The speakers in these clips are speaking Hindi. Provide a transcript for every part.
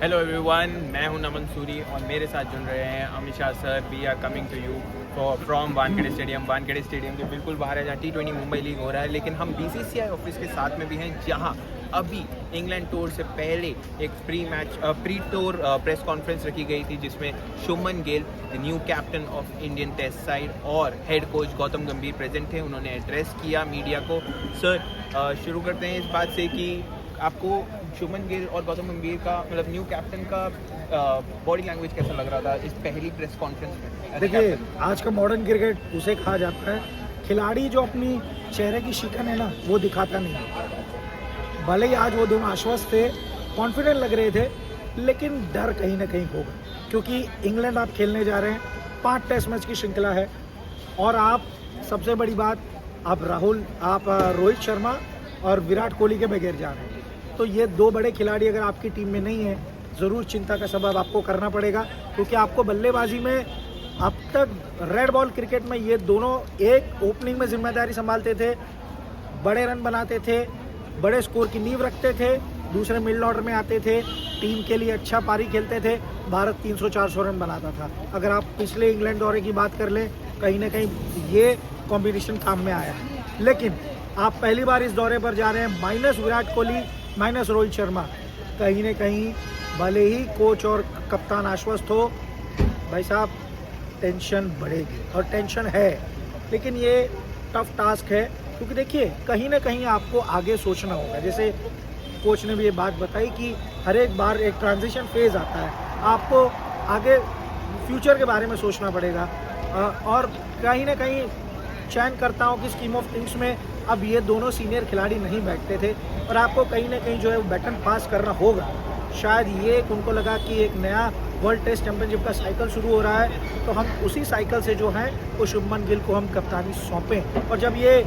हेलो एवरीवन, मैं हूं नमन सूरी और मेरे साथ जुड़ रहे हैं Amit Shah sir. We are coming to you from Wankhede stadium. Wankhede stadium के बिल्कुल बाहर है जहाँ T20 मुंबई लीग हो रहा है, लेकिन हम BCCI ऑफिस के साथ में भी हैं जहां अभी इंग्लैंड टूर से पहले एक प्री टूर प्रेस कॉन्फ्रेंस रखी गई थी जिसमें Shubman Gill, the new captain of Indian test side, और head coach Gautam Gambhir present थे। उन्होंने एड्रेस किया मीडिया को। सर, शुरू करते हैं इस बात से कि आपको शुभमन गिल और गौतम गंभीर का मतलब न्यू कैप्टन का बॉडी लैंग्वेज कैसा लग रहा था इस पहली प्रेस कॉन्फ्रेंस में? देखिए, आज का मॉडर्न क्रिकेट उसे कहा जाता है, खिलाड़ी जो अपनी चेहरे की शिकन है ना वो दिखाता नहीं। भले ही आज वो दोनों आश्वस्त थे, कॉन्फिडेंट लग रहे थे, लेकिन डर कहीं ना कहीं होगा, क्योंकि इंग्लैंड आप खेलने जा रहे हैं। 5 टेस्ट मैच की श्रृंखला है और आप सबसे बड़ी बात आप रोहित शर्मा और विराट कोहली के बगैर जा रहे हैं। तो ये 2 बड़े खिलाड़ी अगर आपकी टीम में नहीं है, ज़रूर चिंता का सबब आपको करना पड़ेगा, क्योंकि आपको बल्लेबाजी में अब तक रेड बॉल क्रिकेट में ये दोनों एक ओपनिंग में जिम्मेदारी संभालते थे, बड़े रन बनाते थे, बड़े स्कोर की नींव रखते थे, दूसरे मिडल ऑर्डर में आते थे, टीम के लिए अच्छा पारी खेलते थे, भारत 300-400 रन बनाता था। अगर आप पिछले इंग्लैंड दौरे की बात कर लें, कहीं ना कहीं ये कॉम्बिनेशन काम में आया है। लेकिन आप पहली बार इस दौरे पर जा रहे हैं माइनस विराट कोहली, माइनस रोहित शर्मा। कहीं ना कहीं भले ही कोच और कप्तान आश्वस्त हो, भाई साहब टेंशन बढ़ेगी और टेंशन है, लेकिन ये टफ टास्क है, क्योंकि देखिए कहीं ना कहीं आपको आगे सोचना होगा। जैसे कोच ने भी ये बात बताई कि हर एक बार एक ट्रांजिशन फेज आता है, आपको आगे फ्यूचर के बारे में सोचना पड़ेगा। और कहीं ना कहीं चयनकर्ताओं की स्कीम ऑफ थिंग्स में अब ये दोनों सीनियर खिलाड़ी नहीं बैठते थे और आपको कहीं ना कहीं जो है वो बैटन पास करना होगा। शायद ये उनको लगा कि एक नया वर्ल्ड टेस्ट चैंपियनशिप का साइकिल शुरू हो रहा है, तो हम उसी साइकिल से जो है वो शुभमन गिल को हम कप्तानी सौंपें। और जब ये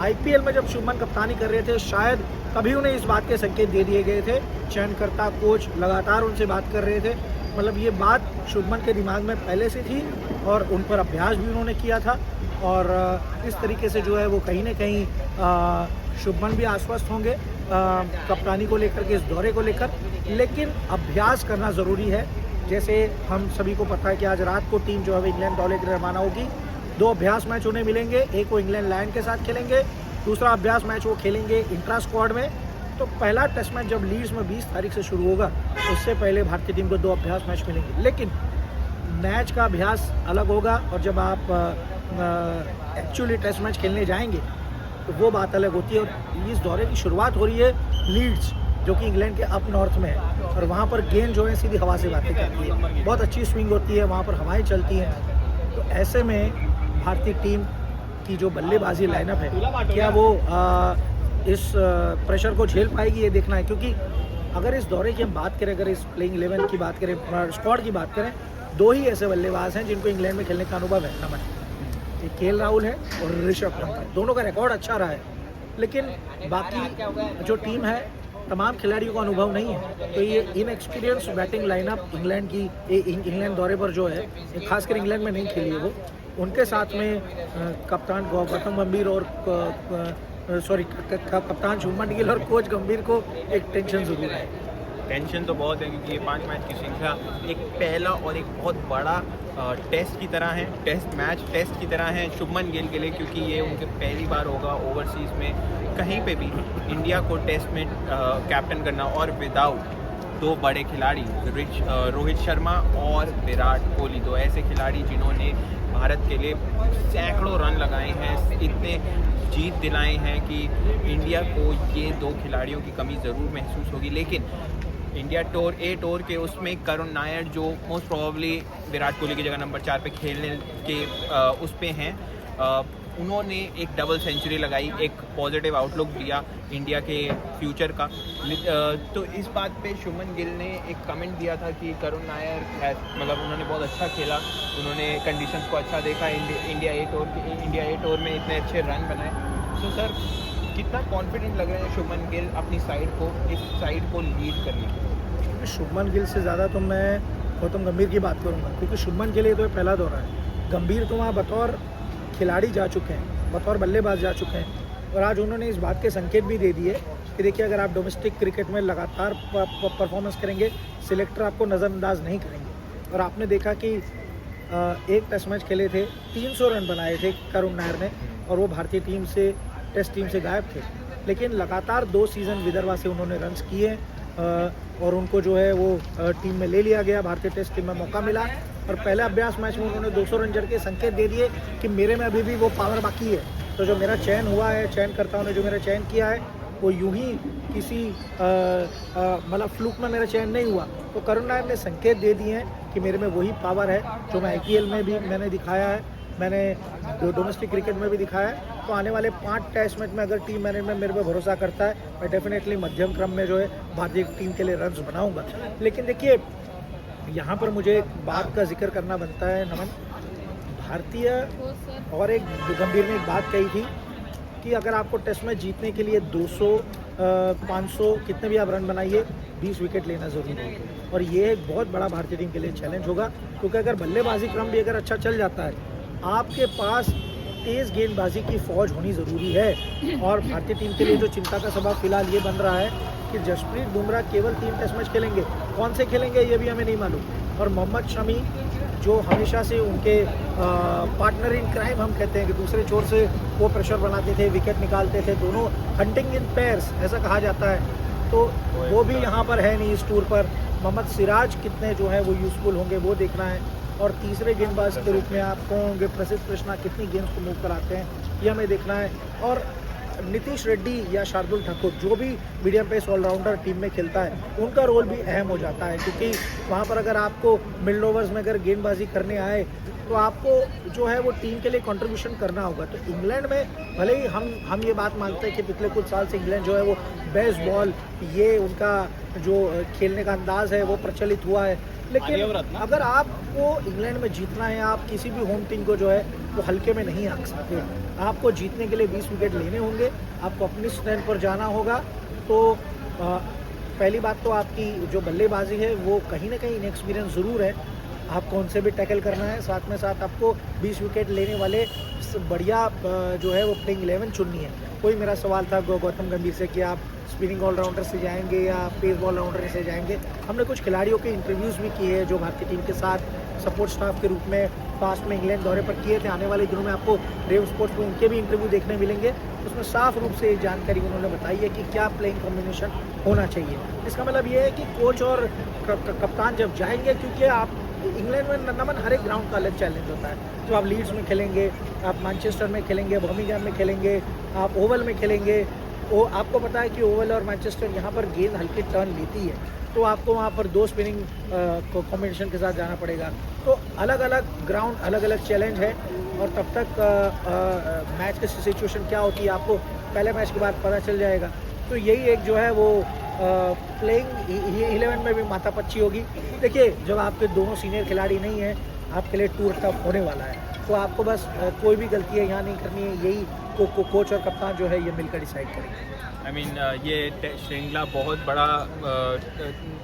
IPL में जब शुभमन कप्तानी कर रहे थे, शायद कभी उन्हें इस बात के संकेत दे दिए गए थे। चयनकर्ता कोच लगातार उनसे बात कर रहे थे, मतलब ये बात शुभमन के दिमाग में पहले से थी और उन पर अभ्यास भी उन्होंने किया था। और इस तरीके से जो है वो कहीं ना कहीं शुभमन भी आश्वस्त होंगे कप्तानी को लेकर के, इस दौरे को लेकर। लेकिन अभ्यास करना ज़रूरी है। जैसे हम सभी को पता है कि आज रात को टीम जो है इंग्लैंड दौरे के लिए रवाना होगी। 2 अभ्यास मैच उन्हें मिलेंगे, एक वो इंग्लैंड लायन के साथ खेलेंगे, दूसरा अभ्यास मैच वो खेलेंगे इंट्रा स्क्वाड में। तो पहला टेस्ट मैच जब लीड्स में 20 तारीख से शुरू होगा, उससे पहले भारतीय टीम को 2 अभ्यास मैच मिलेंगे। लेकिन मैच का अभ्यास अलग होगा और जब आप एक्चुअली टेस्ट मैच खेलने जाएंगे तो वो बात अलग होती है। और इस दौरे की शुरुआत हो रही है लीड्स, जो कि इंग्लैंड के अप नॉर्थ में है, और वहाँ पर गेंद जो है सीधी हवा से बातें करती है, बहुत अच्छी स्विंग होती है, वहाँ पर हवाएं चलती हैं। तो ऐसे में भारतीय टीम की जो बल्लेबाजी लाइनअप है, क्या वो इस प्रेशर को झेल पाएगी, ये देखना है। क्योंकि अगर इस दौरे की हम बात करें, अगर इस प्लेइंग 11 की बात करें, स्क्वाड की बात करें, 2 ही ऐसे बल्लेबाज हैं जिनको इंग्लैंड में खेलने का अनुभव है। नमन, एक KL राहुल है और ऋषभ पंत। दोनों का रिकॉर्ड अच्छा रहा है, लेकिन बाकी जो टीम है तमाम खिलाड़ियों को अनुभव नहीं है। तो ये इनएक्सपीरियंस बैटिंग लाइनअप इंग्लैंड दौरे पर जो है, खासकर इंग्लैंड में नहीं खेली है वो, उनके साथ में कप्तान गौतम गंभीर और कप्तान शुभमन गिल और कोच गंभीर को एक टेंशन जरूर है। टेंशन तो बहुत है, क्योंकि ये 5 मैच की श्रृंखला एक पहला और एक बहुत बड़ा टेस्ट की तरह है, टेस्ट की तरह है शुभमन गिल के लिए, क्योंकि ये उनके पहली बार होगा ओवरसीज़ में कहीं पे भी इंडिया को टेस्ट में कैप्टन करना, और विदाउट 2 बड़े खिलाड़ी रोहित शर्मा और विराट कोहली। 2 ऐसे खिलाड़ी जिन्होंने भारत के लिए सैकड़ों रन लगाए हैं, इतने जीत दिलाए हैं कि इंडिया को ये 2 खिलाड़ियों की कमी ज़रूर महसूस होगी। लेकिन इंडिया टूर के उसमें करुण नायर, जो मोस्ट प्रोबेबली विराट कोहली की जगह नंबर 4 पे खेलने के उस पे हैं, उन्होंने एक डबल सेंचुरी लगाई, एक पॉजिटिव आउटलुक दिया इंडिया के फ्यूचर का। तो इस बात पे शुभमन गिल ने एक कमेंट दिया था कि करुण नायर मतलब उन्होंने बहुत अच्छा खेला, उन्होंने कंडीशंस को अच्छा देखा, इंडिया ए टूर में इतने अच्छे रन बनाए। तो सर, कितना कॉन्फिडेंट लग रहे हैं शुभमन गिल अपनी इस साइड को लीड करने के लिए? शुभमन गिल से ज़्यादा तो मैं गौतम गंभीर की बात करूँगा, क्योंकि शुभमन के लिए तो पहला दौरा है। गंभीर तो वहाँ बतौर खिलाड़ी जा चुके हैं, बतौर बल्लेबाज जा चुके हैं, और आज उन्होंने इस बात के संकेत भी दे दिए कि देखिए अगर आप डोमेस्टिक क्रिकेट में लगातार परफॉर्मेंस करेंगे, सिलेक्टर आपको नज़रअंदाज नहीं करेंगे। और आपने देखा कि एक टेस्ट मैच खेले थे, 300 रन बनाए थे करुण नायर ने, और वो भारतीय टीम से, टेस्ट टीम से गायब थे। लेकिन लगातार 2 सीज़न विदर्भा से उन्होंने रन्स किए और उनको जो है वो टीम में ले लिया गया, भारतीय टेस्ट टीम में मौका मिला। और पहले अभ्यास मैच में उन्होंने 200 रन जड़ के संकेत दे दिए कि मेरे में अभी भी वो पावर बाकी है। तो जो मेरा चयन हुआ है, चयनकर्ताओं ने जो मेरा चयन किया है, वो यूं ही किसी मतलब फ्लूक में मेरा चयन नहीं हुआ। तो करुण नायर ने संकेत दे दिए हैं कि मेरे में वही पावर है जो मैं IPL में भी मैंने दिखाया है, मैंने डोमेस्टिक क्रिकेट में भी दिखाया है। तो आने वाले 5 टेस्ट मैच में अगर टीम मैनेजमेंट मेरे पे भरोसा करता है, मैं डेफिनेटली मध्यम क्रम में जो है भारतीय टीम के लिए रन्स बनाऊंगा। लेकिन देखिए यहाँ पर मुझे एक बात का जिक्र करना बनता है नमन, भारतीय और एक गंभीर ने एक बात कही थी कि अगर आपको टेस्ट मैच जीतने के लिए 200 500 कितने भी आप रन बनाइए, 20 विकेट लेना ज़रूरी है। और ये एक बहुत बड़ा भारतीय टीम के लिए चैलेंज होगा, क्योंकि अगर बल्लेबाजी क्रम भी अगर अच्छा चल जाता है, आपके पास तेज़ गेंदबाजी की फौज होनी ज़रूरी है। और भारतीय टीम के लिए जो चिंता का सबब फिलहाल ये बन रहा है कि जसप्रीत बुमराह केवल 3 टेस्ट मैच खेलेंगे, कौन से खेलेंगे ये भी हमें नहीं मालूम। और मोहम्मद शमी जो हमेशा से उनके पार्टनर इन क्राइम हम कहते हैं कि दूसरे छोर से वो प्रेशर बनाते थे, विकेट निकालते थे, दोनों हंटिंग इन पेयर्स ऐसा कहा जाता है, तो वो भी यहाँ पर है नहीं इस टूर पर। मोहम्मद सिराज कितने जो है वो यूज़फुल होंगे वो देखना है। और तीसरे गेंदबाज के रूप में आप कौन होंगे, प्रसिद्ध कृष्णा कितनी गेंद्स को मूव कराते हैं ये हमें देखना है। और नीतीश रेड्डी या शार्दुल ठाकुर जो भी मीडियम पेस ऑलराउंडर टीम में खेलता है, उनका रोल भी अहम हो जाता है, क्योंकि वहाँ पर अगर आपको मिडल ओवर्स में अगर गेंदबाजी करने आए तो आपको जो है वो टीम के लिए कंट्रीब्यूशन करना होगा। तो इंग्लैंड में भले ही हम ये बात मानते हैं कि पिछले कुछ साल से इंग्लैंड जो है वो बेसबॉल, ये उनका जो खेलने का अंदाज है वो प्रचलित हुआ है, लेकिन अगर आपको इंग्लैंड में जीतना है, आप किसी भी होम टीम को जो है वो हल्के में नहीं रख सकते। आपको जीतने के लिए 20 विकेट लेने होंगे, आपको अपनी स्ट्रेंथ पर जाना होगा। तो पहली बात तो आपकी जो बल्लेबाजी है वो कहीं ना कहीं इनएक्सपीरियंस ज़रूर है, आपको उनसे भी टैकल करना है। साथ में साथ आपको 20 विकेट लेने वाले बढ़िया जो है वो प्लेइंग 11 चुननी है। कोई मेरा सवाल था गौतम गंभीर से कि आप स्पिनिंग ऑलराउंडर से जाएंगे या पेस ऑलराउंडर से जाएंगे। हमने कुछ खिलाड़ियों के इंटरव्यूज़ भी किए हैं जो भारतीय टीम के साथ सपोर्ट स्टाफ के रूप में पास्ट में इंग्लैंड दौरे पर किए थे। आने वाले दिनों में आपको रेव स्पोर्ट्स में उनके भी इंटरव्यू देखने मिलेंगे। उसमें साफ रूप से जानकारी उन्होंने बताई है कि क्या प्लेइंग कॉम्बिनेशन होना चाहिए। इसका मतलब ये है कि कोच और कप्तान जब जाएंगे, क्योंकि आप इंग्लैंड में नमन हर एक ग्राउंड का अलग चैलेंज होता है। तो आप लीड्स में खेलेंगे, आप मैनचेस्टर में खेलेंगे, बर्मिंघम में खेलेंगे, आप ओवल में खेलेंगे। वो आपको पता है कि ओवल और मैनचेस्टर यहाँ पर गेंद हल्की टर्न लेती है, तो आपको वहाँ पर 2 स्पिनिंग कॉम्बिनेशन के साथ जाना पड़ेगा। तो अलग अलग ग्राउंड, अलग अलग चैलेंज है। और तब तक मैच की सिचुएशन क्या होती है आपको पहले मैच के बाद पता चल जाएगा। तो यही एक जो है वो प्लेइंग 11 में भी माथापच्ची होगी। देखिए जब आपके दोनों सीनियर खिलाड़ी नहीं हैं, आपके लिए टूर टफ होने वाला है, तो आपको बस कोई भी गलती है यहाँ नहीं करनी है, यही कोच और कप्तान जो है ये मिलकर डिसाइड करेंगे। आई मीन ये श्रृंखला बहुत बड़ा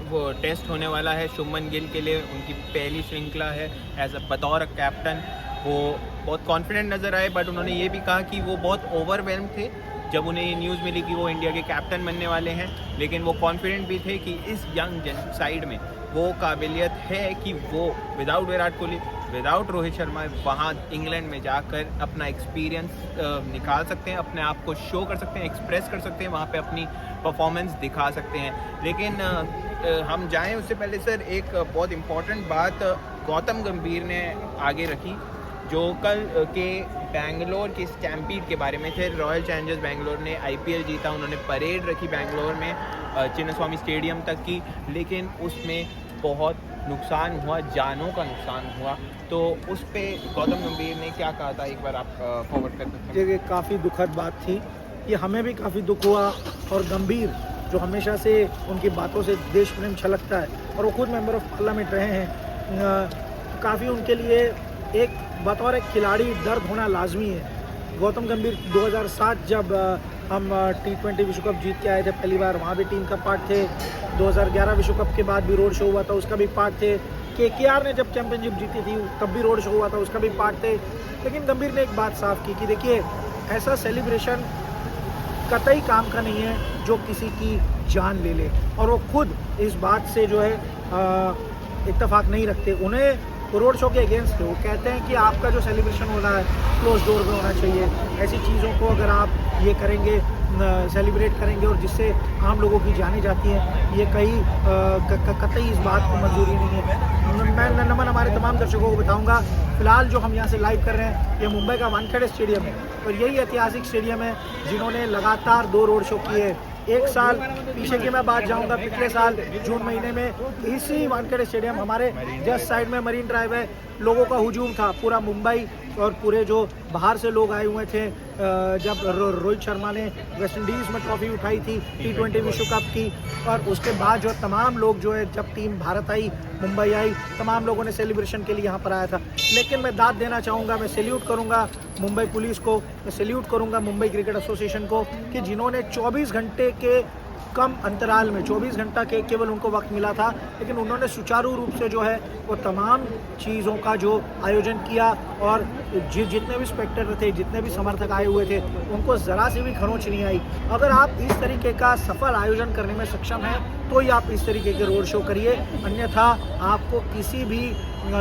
वो टेस्ट होने वाला है शुभमन गिल के लिए। उनकी पहली श्रृंखला है एज अ बतौर कैप्टन। वो बहुत कॉन्फिडेंट नज़र आए, बट उन्होंने ये भी कहा कि वो बहुत ओवरवेल्म थे जब उन्हें ये न्यूज़ मिली कि वो इंडिया के कैप्टन बनने वाले हैं। लेकिन वो कॉन्फिडेंट भी थे कि इस यंग साइड में वो काबिलियत है कि वो विदाउट विराट कोहली, विदाउट रोहित शर्मा वहाँ इंग्लैंड में जाकर अपना एक्सपीरियंस निकाल सकते हैं, अपने आप को शो कर सकते हैं, एक्सप्रेस कर सकते हैं, वहाँ पे अपनी परफॉर्मेंस दिखा सकते हैं। लेकिन हम जाएं उससे पहले सर एक बहुत इम्पॉर्टेंट बात गौतम गंभीर ने आगे रखी, जो कल के बेंगलोर के स्टैम्पीड के बारे में थे। रॉयल चैलेंजर्स बेंगलोर ने IPL जीता, उन्होंने परेड रखी बेंगलोर में चिन्नास्वामी स्टेडियम तक की, लेकिन उसमें बहुत नुकसान हुआ, जानों का नुकसान हुआ। तो उस पर गौतम गंभीर ने क्या कहा था, एक बार आप फॉरवर्ड कर सकते हैं। ये काफ़ी दुखद बात थी, ये हमें भी काफ़ी दुख हुआ। और गंभीर जो हमेशा से उनकी बातों से देश प्रेम छलकता है और वो खुद मेंबर ऑफ पार्लियामेंट रहे हैं, काफ़ी उनके लिए एक बतौर एक खिलाड़ी दर्द होना लाजमी है। गौतम गंभीर 2007 जब हम T20 विश्व कप जीत के आए थे पहली बार, वहाँ भी टीम का पार्ट थे। 2011 विश्व कप के बाद भी रोड शो हुआ था, उसका भी पार्ट थे। KKR ने जब चैंपियनशिप जीती थी तब भी रोड शो हुआ था, उसका भी पार्ट थे। लेकिन गंभीर ने एक बात साफ की कि देखिए ऐसा सेलिब्रेशन कतई काम का नहीं है जो किसी की जान ले ले, और वो खुद इस बात से जो है इत्तेफाक नहीं रखते। उन्हें रोड शो के अगेंस्ट है। वो कहते हैं कि आपका जो सेलिब्रेशन हो रहा है क्लोज डोर में होना चाहिए। ऐसी चीज़ों को अगर आप ये करेंगे, सेलिब्रेट करेंगे और जिससे आम लोगों की जाने जाती हैं, ये कहीं कतई इस बात को मंजूरी नहीं है। मैं नमन हमारे तमाम दर्शकों को बताऊंगा, फिलहाल जो हम यहाँ से लाइव कर रहे हैं ये मुंबई का वानखेड़े स्टेडियम है, और यही ऐतिहासिक स्टेडियम है जिन्होंने लगातार 2 रोड शो किए। एक साल पीछे की मैं बात जाऊंगा, पिछले साल जून महीने में इसी वानखेड़े स्टेडियम, हमारे जस्ट साइड में मरीन ड्राइव है, लोगों का हुजूम था। पूरा मुंबई और पूरे जो बाहर से लोग आए हुए थे, जब रोहित शर्मा ने वेस्ट इंडीज़ में ट्रॉफी उठाई थी T20 विश्व कप की, और उसके बाद जो तमाम लोग जो है, जब टीम भारत आई, मुंबई आई, तमाम लोगों ने सेलिब्रेशन के लिए यहाँ पर आया था। लेकिन मैं दाद देना चाहूँगा, मैं सैल्यूट करूँगा मुंबई पुलिस को, मैं सैल्यूट करूँगा मुंबई क्रिकेट एसोसिएशन को कि जिन्होंने 24 घंटे के कम अंतराल में, 24 घंटा के केवल उनको वक्त मिला था, लेकिन उन्होंने सुचारू रूप से जो है वो तमाम चीज़ों का जो आयोजन किया, और जितने भी स्पेक्टेटर थे, जितने भी समर्थक आए हुए थे, उनको ज़रा सी भी खरोंच नहीं आई। अगर आप इस तरीके का सफल आयोजन करने में सक्षम हैं तो ही आप इस तरीके के रोड शो करिए, अन्यथा आपको किसी भी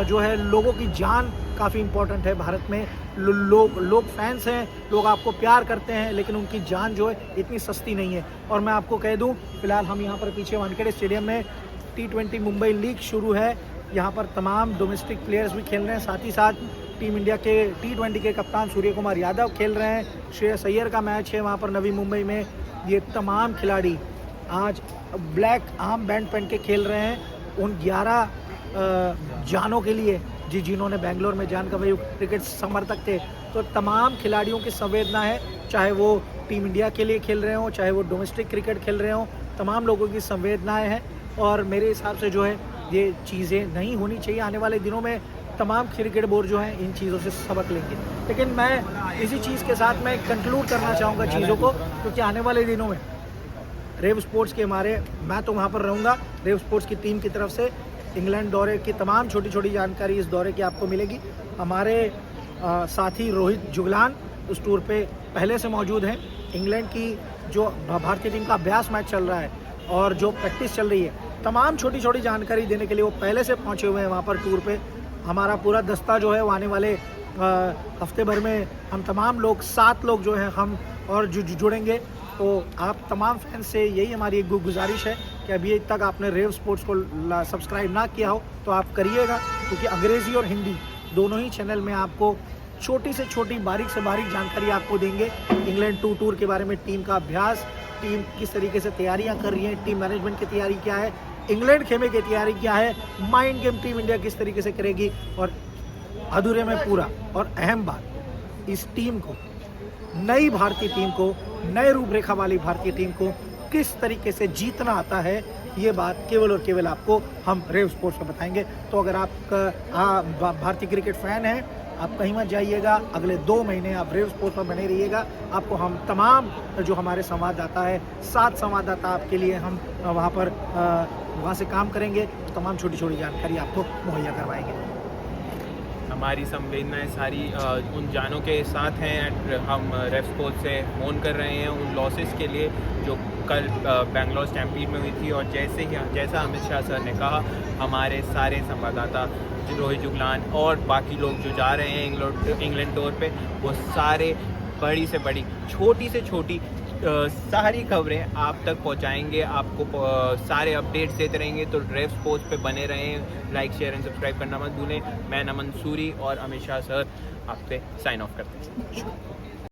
जो है, लोगों की जान काफ़ी इम्पोर्टेंट है भारत में। लोग फैंस हैं, लोग आपको प्यार करते हैं, लेकिन उनकी जान जो है इतनी सस्ती नहीं है। और मैं आपको कह दूं, फिलहाल हम यहाँ पर पीछे वानखेड़े स्टेडियम में T20 मुंबई लीग शुरू है। यहाँ पर तमाम डोमेस्टिक प्लेयर्स भी खेल रहे हैं, साथ ही साथ टीम इंडिया के T20 के कप्तान सूर्य कुमार यादव खेल रहे हैं। श्रेयस अय्यर का मैच है वहाँ पर नवी मुंबई में। ये तमाम खिलाड़ी आज ब्लैक आर्म बैंड पहन के खेल रहे हैं उन 11 जानों के लिए जिन्होंने बेंगलोर में जान गंवाई। क्रिकेट समर्थक थे, तो तमाम खिलाड़ियों की संवेदना है, चाहे वो टीम इंडिया के लिए खेल रहे हों, चाहे वो डोमेस्टिक क्रिकेट खेल रहे हों, तमाम लोगों की संवेदनाएं हैं। और मेरे हिसाब से जो है ये चीज़ें नहीं होनी चाहिए। आने वाले दिनों में तमाम क्रिकेट बोर्ड जो हैं इन चीज़ों से सबक लेंगे। लेकिन मैं इसी चीज़ के साथ मैं कंक्लूड करना चाहूँगा चीज़ों को, क्योंकि आने वाले दिनों में रेव स्पोर्ट्स के मैं तो वहाँ पर रहूँगा, रेव स्पोर्ट्स की टीम की तरफ से इंग्लैंड दौरे की तमाम छोटी छोटी जानकारी इस दौरे की आपको मिलेगी। हमारे साथी रोहित जुगलान उस टूर पे पहले से मौजूद हैं। इंग्लैंड की जो भारतीय टीम का अभ्यास मैच चल रहा है और जो प्रैक्टिस चल रही है, तमाम छोटी छोटी जानकारी देने के लिए वो पहले से पहुंचे हुए हैं वहाँ पर टूर पे। हमारा पूरा दस्ता जो है वो आने वाले हफ्ते भर में हम तमाम लोग 7 लोग जो हैं हम और जुड़ेंगे। तो आप तमाम फैंस से यही हमारी एक गुजारिश है कि अभी तक आपने रेव स्पोर्ट्स को सब्सक्राइब ना किया हो तो आप करिएगा, क्योंकि अंग्रेज़ी और हिंदी दोनों ही चैनल में आपको छोटी से छोटी, बारीक से बारीक जानकारी आपको देंगे। इंग्लैंड टूर के बारे में, टीम का अभ्यास, टीम किस तरीके से तैयारियां कर रही है, टीम मैनेजमेंट की तैयारी क्या है, इंग्लैंड खेमे की तैयारी क्या है, माइंड गेम टीम इंडिया किस तरीके से करेगी, और अधूरे में पूरा और अहम बात, इस टीम को, नई भारतीय टीम को, नए रूपरेखा वाली भारतीय टीम को किस तरीके से जीतना आता है, ये बात केवल और केवल आपको हम रेव स्पोर्ट्स में बताएंगे। तो अगर आप भारतीय क्रिकेट फैन हैं, आप कहीं मत जाइएगा, अगले 2 महीने आप रेव स्पोर्ट्स में बने रहिएगा। आपको हम तमाम जो हमारे संवाददाता है, 7 संवाददाता आपके लिए हम वहाँ से काम करेंगे, तमाम छोटी छोटी जानकारी आपको मुहैया करवाएंगे। हमारी संवेदनाएं सारी उन जानों के साथ हैं। हम रेव स्पोर्ट्स से फोन कर रहे हैं उन लॉसेस के लिए जो कल बेंगलोर स्टैम्पीड में हुई थी। और जैसा अमित शाह सर ने कहा, हमारे सारे संवाददाता रोहित जुगलान और बाकी लोग जो जा रहे हैं इंग्लैंड टूर पे, वो सारे बड़ी से बड़ी, छोटी से छोटी सारी खबरें आप तक पहुंचाएंगे, आपको सारे अपडेट्स देते रहेंगे। तो रेव स्पोर्ट्स पे बने रहें, लाइक शेयर एंड सब्सक्राइब करना मत भूलें। मैं नमन सूरी और अमित शाह सर आपसे साइन ऑफ करते हैं।